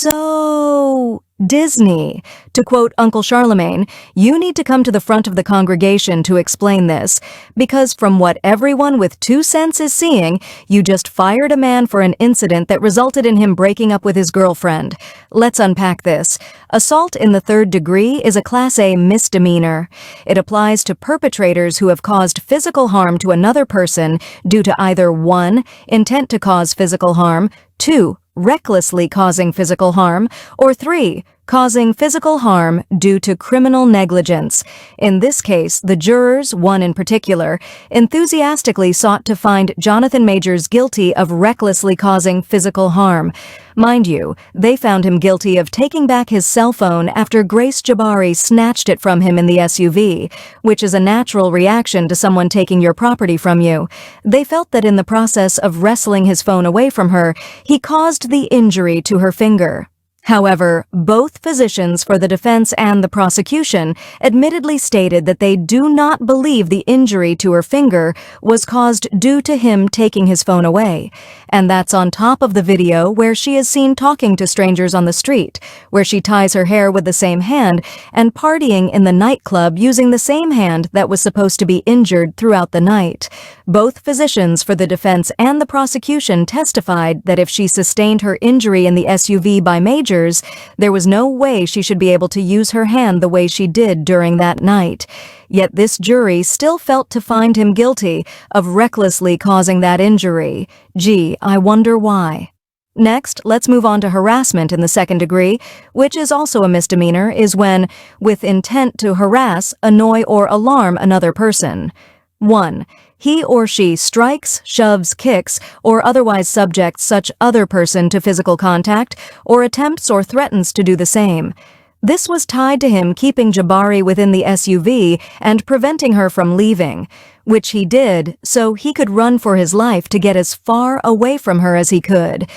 So, Disney. To quote Uncle Charlemagne, you need to come to the front of the congregation to explain this, because from what everyone with 2 cents is seeing, you just fired a man for an incident that resulted in him breaking up with his girlfriend. Let's unpack this. Assault in the 3rd degree is a Class A misdemeanor. It applies to perpetrators who have caused physical harm to another person due to either 1. Intent to cause physical harm, 2. Recklessly causing physical harm, or 3. Causing physical harm due to criminal negligence. In this case, the jurors, 1 in particular, enthusiastically sought to find Jonathan Majors guilty of recklessly causing physical harm. Mind you, they found him guilty of taking back his cell phone after Grace Jabari snatched it from him in the SUV, which is a natural reaction to someone taking your property from you. They felt that in the process of wresting his phone away from her, he caused the injury to her finger. However, both physicians for the defense and the prosecution admittedly stated that they do not believe the injury to her finger was caused due to him taking his phone away. And that's on top of the video where she is seen talking to strangers on the street, where she ties her hair with the same hand, and partying in the nightclub using the same hand that was supposed to be injured throughout the night. Both physicians for the defense and the prosecution testified that if she sustained her injury in the SUV by Majors, there was no way she should be able to use her hand the way she did during that night. Yet this jury still felt to find him guilty of recklessly causing that injury. Gee, I wonder why. Next, let's move on to harassment in the 2nd degree, which is also a misdemeanor, is when, with intent to harass, annoy, or alarm another person. 1. He or she strikes, shoves, kicks, or otherwise subjects such other person to physical contact, or attempts or threatens to do the same. This was tied to him keeping Jabari within the SUV and preventing her from leaving, which he did so he could run for his life to get as far away from her as he could.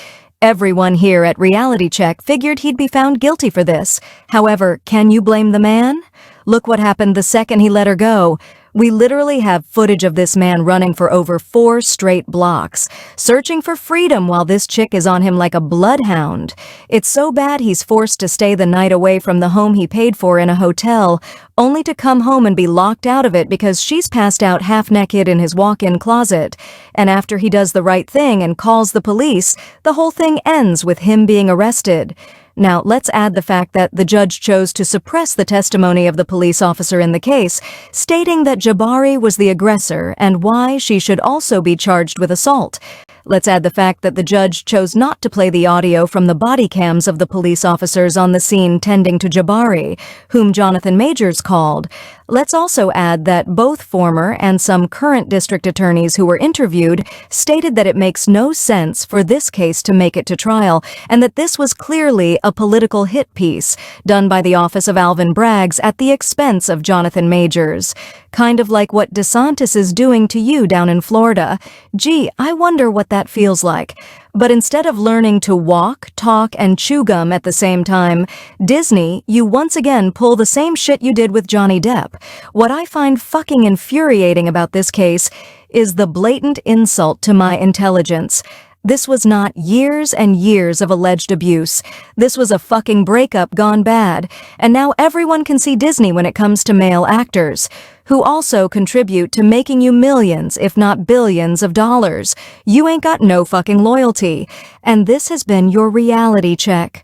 Everyone here at Reality Check figured he'd be found guilty for this. However, can you blame the man? Look what happened the second he let her go. We literally have footage of this man running for over 4 straight blocks, searching for freedom while this chick is on him like a bloodhound. It's so bad he's forced to stay the night away from the home he paid for in a hotel, only to come home and be locked out of it because she's passed out half-naked in his walk-in closet. And after he does the right thing and calls the police, the whole thing ends with him being arrested. Now, let's add the fact that the judge chose to suppress the testimony of the police officer in the case, stating that Jabari was the aggressor and why she should also be charged with assault. Let's add the fact that the judge chose not to play the audio from the body cams of the police officers on the scene tending to Jabari, whom Jonathan Majors called. Let's also add that both former and some current district attorneys who were interviewed stated that it makes no sense for this case to make it to trial, and that this was clearly a political hit piece done by the office of Alvin Braggs at the expense of Jonathan Majors. Kind of like what DeSantis is doing to you down in Florida. Gee, I wonder what that feels like. But instead of learning to walk, talk, and chew gum at the same time, Disney, you once again pull the same shit you did with Johnny Depp. What I find fucking infuriating about this case is the blatant insult to my intelligence. This was not years and years of alleged abuse. This was a fucking breakup gone bad. And now everyone can see Disney when it comes to male actors, who also contribute to making you millions, if not billions of dollars. You ain't got no fucking loyalty. And this has been your reality check.